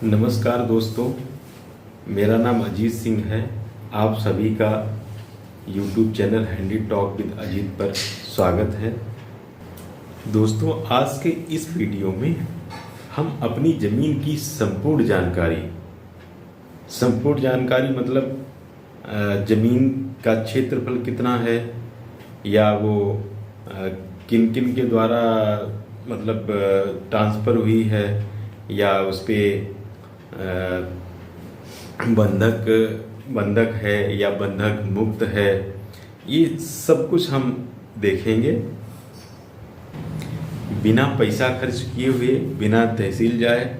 नमस्कार दोस्तों, मेरा नाम अजीत सिंह है। आप सभी का YouTube channel handy talk with Ajit पर स्वागत है। दोस्तों, आज के इस वीडियो में हम अपनी ज़मीन की संपूर्ण जानकारी मतलब ज़मीन का क्षेत्रफल कितना है, या वो किन किन के द्वारा मतलब ट्रांसफ़र हुई है, या उस पर बंधक है या बंधक मुक्त है, ये सब कुछ हम देखेंगे बिना पैसा खर्च किए हुए, बिना तहसील जाए,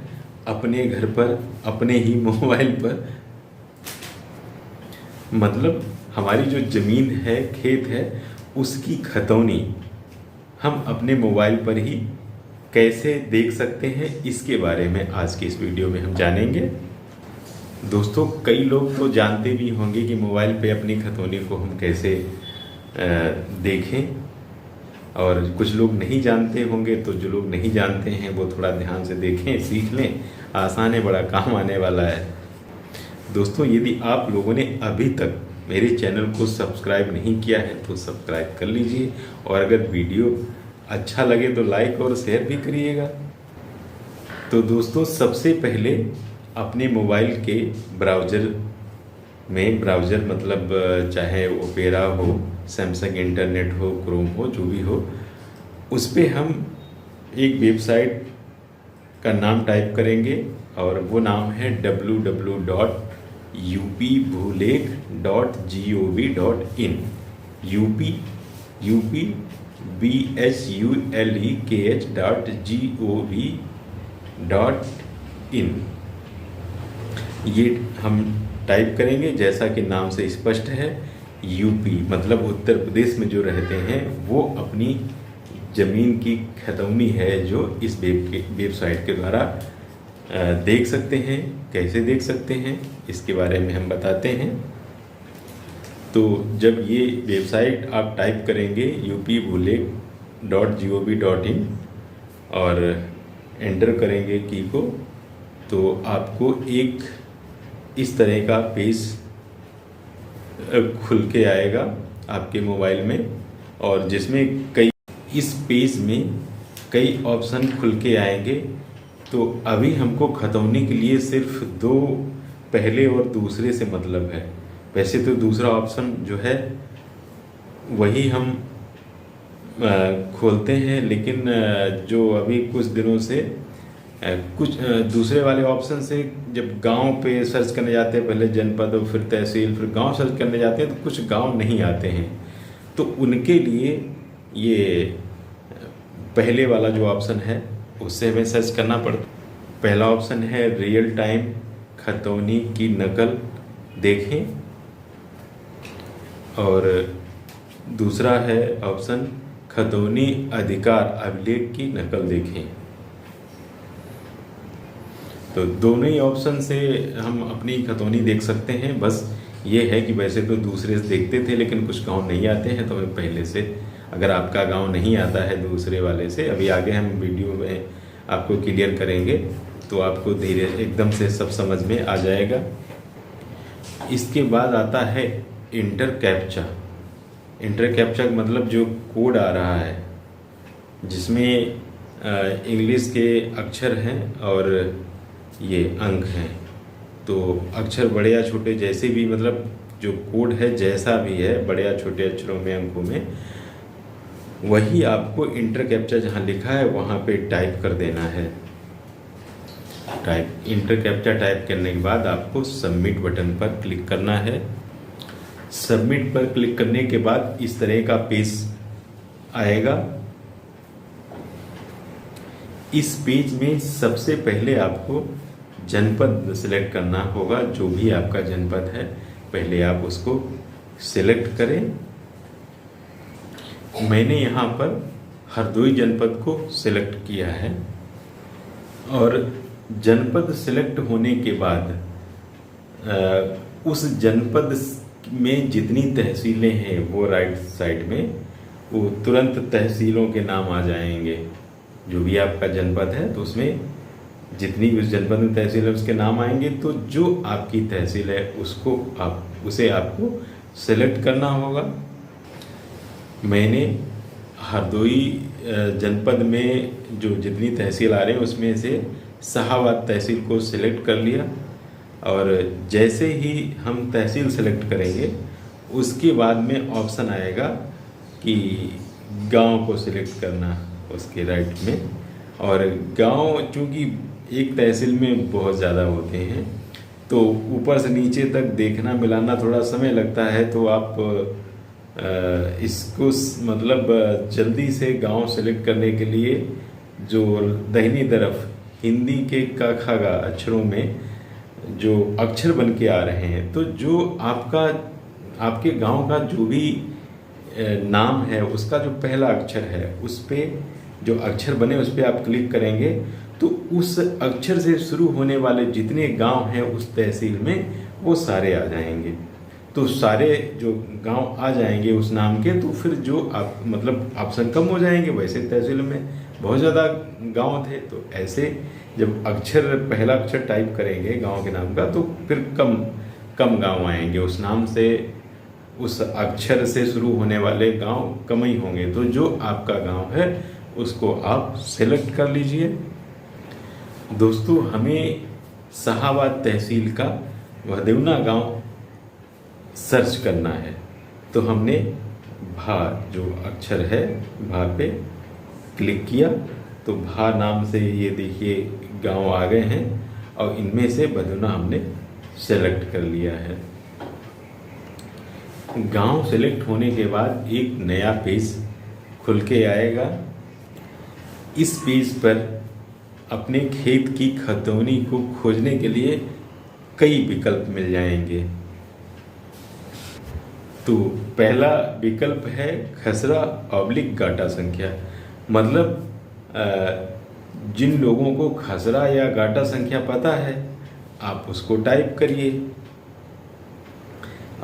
अपने घर पर, अपने ही मोबाइल पर। मतलब हमारी जो ज़मीन है, खेत है, उसकी खतौनी हम अपने मोबाइल पर ही कैसे देख सकते हैं, इसके बारे में आज की इस वीडियो में हम जानेंगे। दोस्तों, कई लोग तो जानते भी होंगे कि मोबाइल पे अपनी खतौनी को हम कैसे देखें, और कुछ लोग नहीं जानते होंगे। तो जो लोग नहीं जानते हैं वो थोड़ा ध्यान से देखें, सीख लें, आसान है, बड़ा काम आने वाला है। दोस्तों, यदि आप लोगों ने अभी तक मेरे चैनल को सब्सक्राइब नहीं किया है तो सब्सक्राइब कर लीजिए, और अगर वीडियो अच्छा लगे तो लाइक और शेयर भी करिएगा। तो दोस्तों, सबसे पहले अपने मोबाइल के ब्राउज़र मतलब चाहे ओपेरा हो, सैमसंग इंटरनेट हो, क्रोम हो, जो भी हो, उस पर हम एक वेबसाइट का नाम टाइप करेंगे, और वो नाम है www.upbhulekh.gov.in। UPBHULEKH.gov.in। ये हम टाइप करेंगे। जैसा कि नाम से स्पष्ट है, यूपी मतलब उत्तर प्रदेश में जो रहते हैं वो अपनी ज़मीन की खतौनी है जो इस वेबसाइट के द्वारा देख सकते हैं। कैसे देख सकते हैं, इसके बारे में हम बताते हैं। तो जब ये वेबसाइट आप टाइप करेंगे upbhulekh.gov.in और एंटर करेंगे की को, तो आपको एक इस तरह का पेज खुल के आएगा आपके मोबाइल में, और जिसमें इस पेज में कई ऑप्शन खुल के आएंगे। तो अभी हमको खतौनी के लिए सिर्फ दो, पहले और दूसरे से मतलब है। वैसे तो दूसरा ऑप्शन जो है वही हम खोलते हैं, लेकिन जो अभी कुछ दिनों से कुछ दूसरे वाले ऑप्शन से जब गांव पे सर्च करने जाते हैं, पहले जनपद और फिर तहसील फिर गांव सर्च करने जाते हैं, तो कुछ गांव नहीं आते हैं। तो उनके लिए ये पहले वाला जो ऑप्शन है उससे हमें सर्च करना पड़ता। पहला ऑप्शन है रियल टाइम खतौनी की नकल देखें, और दूसरा है ऑप्शन खतौनी अधिकार अभिलेख की नकल देखें। तो दोनों ही ऑप्शन से हम अपनी खतौनी देख सकते हैं। बस ये है कि वैसे तो दूसरे से देखते थे, लेकिन कुछ गांव नहीं आते हैं, तो हमें पहले से, अगर आपका गांव नहीं आता है दूसरे वाले से, अभी आगे हम वीडियो में आपको क्लियर करेंगे, तो आपको धीरे एकदम से सब समझ में आ जाएगा। इसके बाद आता है इंटर कैप्चा मतलब जो कोड आ रहा है, जिसमें इंग्लिश के अक्षर हैं और ये अंक हैं। तो अक्षर बड़े या छोटे जैसे भी, मतलब जो कोड है जैसा भी है, बड़े या छोटे अक्षरों में, अंकों में, वही आपको इंटर कैप्चा जहाँ लिखा है वहाँ पे टाइप कर देना है। इंटर कैप्चा टाइप करने के बाद आपको सबमिट बटन पर क्लिक करना है। सबमिट पर क्लिक करने के बाद इस तरह का पेज आएगा। इस पेज में सबसे पहले आपको जनपद सिलेक्ट करना होगा। जो भी आपका जनपद है, पहले आप उसको सिलेक्ट करें। मैंने यहाँ पर हरदोई जनपद को सिलेक्ट किया है, और जनपद सिलेक्ट होने के बाद उस जनपद में जितनी तहसीलें हैं वो राइट साइड में वो तुरंत तहसीलों के नाम आ जाएंगे। जो भी आपका जनपद है तो उसमें जितनी भी उस जनपद में तहसील है उसके नाम आएंगे, तो जो आपकी तहसील है उसे आपको सेलेक्ट करना होगा। मैंने हरदोई जनपद में जो जितनी तहसील आ रहे हैं उसमें से शाहाबाद तहसील को सिलेक्ट कर लिया, और जैसे ही हम तहसील सेलेक्ट करेंगे उसके बाद में ऑप्शन आएगा कि गांव को सिलेक्ट करना उसके राइट में। और गांव चूँकि एक तहसील में बहुत ज़्यादा होते हैं तो ऊपर से नीचे तक देखना मिलाना थोड़ा समय लगता है, तो आप इसको मतलब जल्दी से गांव सेलेक्ट करने के लिए जो दाहिनी तरफ हिंदी के क ख ग अक्षरों में जो अक्षर बन के आ रहे हैं, तो जो आपके गांव का जो भी नाम है उसका जो पहला अक्षर है उस पर जो अक्षर बने उस पर आप क्लिक करेंगे तो उस अक्षर से शुरू होने वाले जितने गांव हैं उस तहसील में वो सारे आ जाएंगे। तो सारे जो गांव आ जाएंगे उस नाम के, तो फिर जो आप मतलब ऑप्शन कम हो जाएंगे। वैसे तहसील में बहुत ज़्यादा गांव थे, तो ऐसे जब पहला अक्षर टाइप करेंगे गांव के नाम का तो फिर कम गांव आएंगे उस नाम से, उस अक्षर से शुरू होने वाले गांव कम ही होंगे। तो जो आपका गांव है उसको आप सेलेक्ट कर लीजिए। दोस्तों, हमें शाहाबाद तहसील का वहदेवना गांव सर्च करना है, तो हमने भा जो अक्षर है भा पे क्लिक किया तो भा नाम से ये देखिए गांव आ गए हैं, और इनमें से वहदेवना हमने सेलेक्ट कर लिया है। गांव सेलेक्ट होने के बाद एक नया पेज खुल के आएगा। इस पेज पर अपने खेत की खतौनी को खोजने के लिए कई विकल्प मिल जाएंगे। तो पहला विकल्प है खसरा ऑब्लिक गाटा संख्या, मतलब जिन लोगों को खसरा या गाटा संख्या पता है आप उसको टाइप करिए,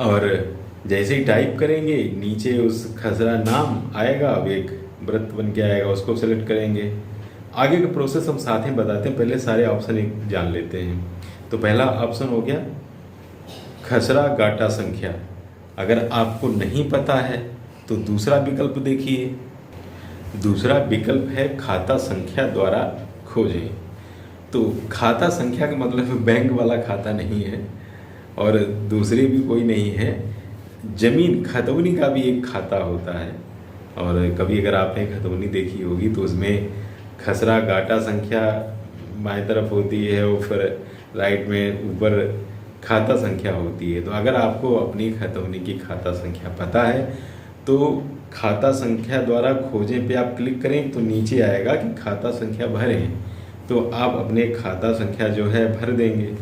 और जैसे ही टाइप करेंगे नीचे उस खसरा नाम आएगा, अब एक व्रत बन के आएगा, उसको सेलेक्ट करेंगे। आगे का प्रोसेस हम साथ में बताते हैं, पहले सारे ऑप्शन एक जान लेते हैं। तो पहला ऑप्शन हो गया खसरा गाटा संख्या। अगर आपको नहीं पता है तो दूसरा विकल्प देखिए। दूसरा विकल्प है खाता संख्या द्वारा खोजें। तो खाता संख्या का मतलब बैंक वाला खाता नहीं है और दूसरे भी कोई नहीं है। जमीन खतौनी का भी एक खाता होता है, और कभी अगर आपने खतौनी देखी होगी तो उसमें खसरा गाटा संख्या बाएं तरफ होती है और फिर राइट में ऊपर खाता संख्या होती है। तो अगर आपको अपनी खतौनी की खाता संख्या पता है तो खाता संख्या द्वारा खोजें पे आप क्लिक करें तो नीचे आएगा कि खाता संख्या भरें, तो आप अपने खाता संख्या जो है भर देंगे,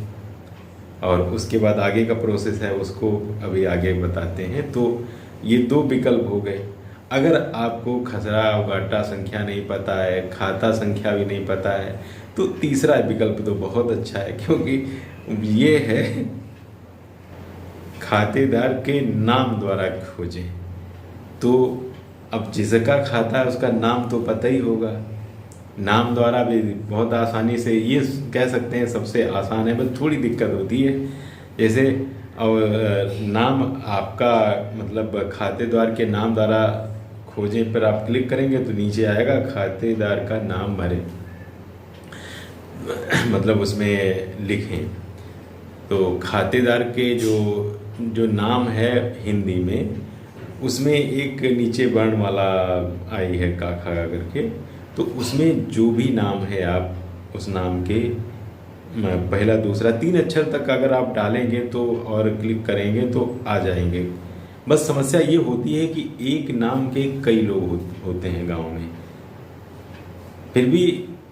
और उसके बाद आगे का प्रोसेस है उसको अभी आगे बताते हैं। तो ये दो विकल्प हो गए। अगर आपको खसरा और गाटा संख्या नहीं पता है, खाता संख्या भी नहीं पता है, तो तीसरा विकल्प तो बहुत अच्छा है, क्योंकि ये है खातेदार के नाम द्वारा खोजें। तो अब जिसका खाता है उसका नाम तो पता ही होगा, नाम द्वारा भी बहुत आसानी से ये कह सकते हैं सबसे आसान है, बस थोड़ी दिक्कत होती है। जैसे और नाम आपका मतलब खातेदार के नाम द्वारा खोजें पर आप क्लिक करेंगे तो नीचे आएगा खातेदार का नाम भरें, मतलब उसमें लिखें। तो खातेदार के जो नाम है हिंदी में उसमें एक नीचे वर्ण वाला आई है का खा करके, तो उसमें जो भी नाम है आप उस नाम के पहला दूसरा 3 अक्षर तक अगर आप डालेंगे तो और क्लिक करेंगे तो आ जाएंगे। बस समस्या ये होती है कि एक नाम के कई लोग होते हैं गांव में, फिर भी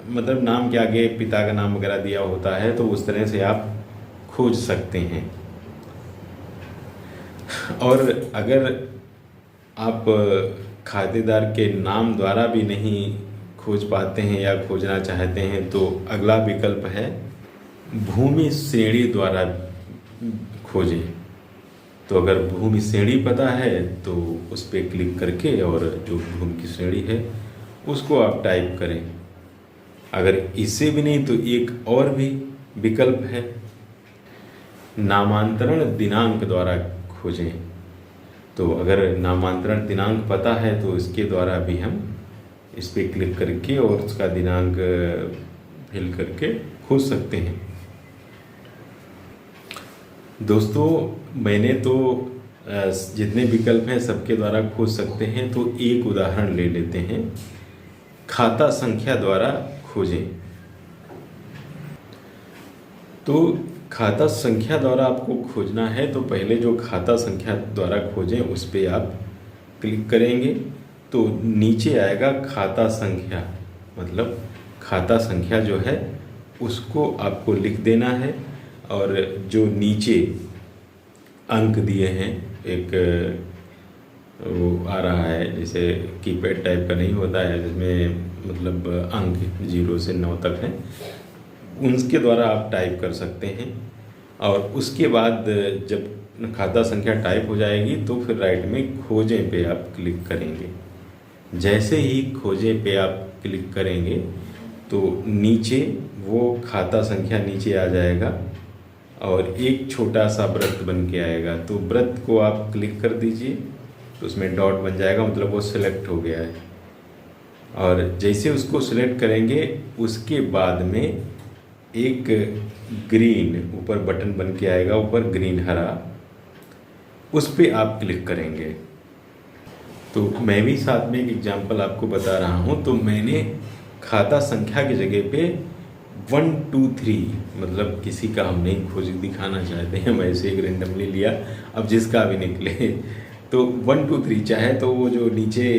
मतलब नाम के आगे पिता का नाम वगैरह दिया होता है, तो उस तरह से आप खोज सकते हैं। और अगर आप खातेदार के नाम द्वारा भी नहीं खोज पाते हैं या खोजना चाहते हैं तो अगला विकल्प है भूमि श्रेणी द्वारा खोजें। तो अगर भूमि श्रेणी पता है तो उस पर क्लिक करके और जो भूमि की श्रेणी है उसको आप टाइप करें। अगर इससे भी नहीं तो एक और भी विकल्प है, नामांतरण दिनांक द्वारा खोजें। तो अगर नामांतरण दिनांक पता है तो इसके द्वारा भी हम इस पर क्लिक करके और उसका दिनांक फिल करके खोज सकते हैं। दोस्तों मैंने तो जितने विकल्प हैं सबके द्वारा खोज सकते हैं, तो एक उदाहरण ले लेते हैं, खाता संख्या द्वारा खोजें। तो खाता संख्या द्वारा आपको खोजना है तो पहले जो खाता संख्या द्वारा खोजें उस पर आप क्लिक करेंगे तो नीचे आएगा खाता संख्या, मतलब खाता संख्या जो है उसको आपको लिख देना है। और जो नीचे अंक दिए हैं, एक वो आ रहा है जैसे कीपैड टाइप का नहीं होता है जिसमें मतलब अंक 0 से 9 तक हैं, उनके द्वारा आप टाइप कर सकते हैं। और उसके बाद जब खाता संख्या टाइप हो जाएगी तो फिर राइट में खोजें पे आप क्लिक करेंगे। जैसे ही खोजें पे आप क्लिक करेंगे तो नीचे वो खाता संख्या नीचे आ जाएगा और एक छोटा सा वृत्त बन के आएगा। तो वृत्त को आप क्लिक कर दीजिए तो उसमें डॉट बन जाएगा, मतलब वो सिलेक्ट हो गया है। और जैसे उसको सिलेक्ट करेंगे उसके बाद में एक ग्रीन ऊपर बटन बन के आएगा, ऊपर ग्रीन हरा, उस पर आप क्लिक करेंगे। तो मैं भी साथ में एक एग्जांपल आपको बता रहा हूँ। तो मैंने खाता संख्या की जगह पे 1 2 3, मतलब किसी का हम नहीं खोज दिखाना चाहते हैं, हम ऐसे एक रेंडमली लिया, अब जिसका भी निकले। तो 1 2 3 चाहे तो वो जो नीचे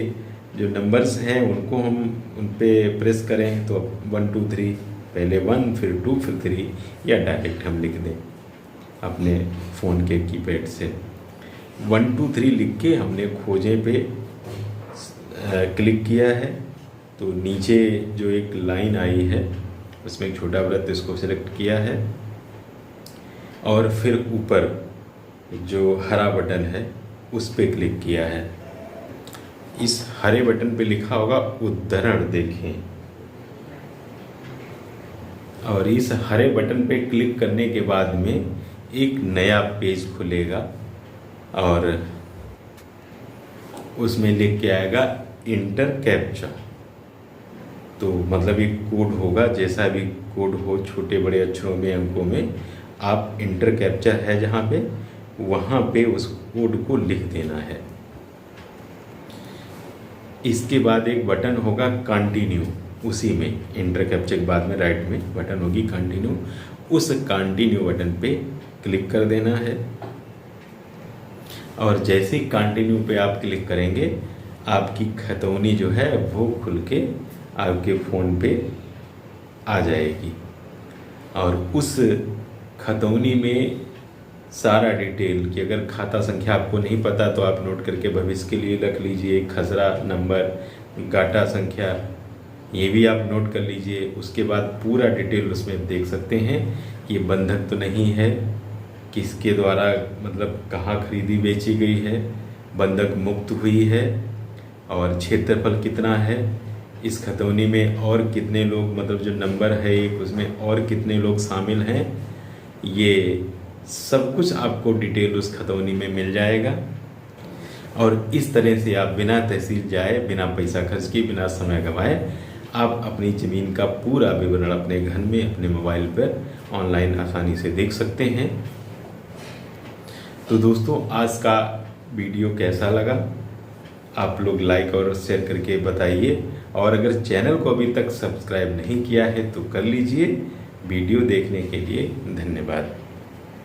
जो नंबर्स हैं उनको हम उन पर प्रेस करें तो 1 2 3, पहले 1 फिर 2 फिर 3, या डायरेक्ट हम लिख दें अपने फ़ोन के कीपैड से 1 2 3 लिख के हमने खोजें पे क्लिक किया है। तो नीचे जो एक लाइन आई है उसमें एक छोटा वृत्त, इसको सिलेक्ट किया है और फिर ऊपर जो हरा बटन है उस पर क्लिक किया है। इस हरे बटन पे लिखा होगा उद्धरण देखें, और इस हरे बटन पे क्लिक करने के बाद में एक नया पेज खुलेगा और उसमें लिख के आएगा इंटर कैप्चा। तो मतलब एक कोड होगा, जैसा भी कोड हो छोटे बड़े अक्षरों में अंकों में, आप इंटर कैप्चा है जहाँ पे वहाँ पे उस कोड को लिख देना है। इसके बाद एक बटन होगा कंटिन्यू, उसी में इंटर कैप्चा के बाद में राइट में बटन होगी कंटिन्यू, उस कंटिन्यू बटन पे क्लिक कर देना है। और जैसे ही कंटिन्यू पे आप क्लिक करेंगे आपकी खतौनी जो है वो खुल के आपके फ़ोन पे आ जाएगी और उस खतौनी में सारा डिटेल कि अगर खाता संख्या आपको नहीं पता तो आप नोट करके भविष्य के लिए रख लीजिए, खसरा नंबर, गाटा संख्या, ये भी आप नोट कर लीजिए। उसके बाद पूरा डिटेल उसमें देख सकते हैं कि बंधक तो नहीं है, किसके द्वारा मतलब कहाँ खरीदी बेची गई है, बंधक मुक्त हुई है और क्षेत्रफल कितना है, इस खतौनी में और कितने लोग मतलब जो नंबर है एक उसमें और कितने लोग शामिल हैं, ये सब कुछ आपको डिटेल उस खतौनी में मिल जाएगा। और इस तरह से आप बिना तहसील जाए, बिना पैसा खर्च किए, बिना समय गंवाए आप अपनी ज़मीन का पूरा विवरण अपने घर में अपने मोबाइल पर ऑनलाइन आसानी से देख सकते हैं। तो दोस्तों आज का वीडियो कैसा लगा आप लोग लाइक और शेयर करके बताइए, और अगर चैनल को अभी तक सब्सक्राइब नहीं किया है तो कर लीजिए। वीडियो देखने के लिए धन्यवाद।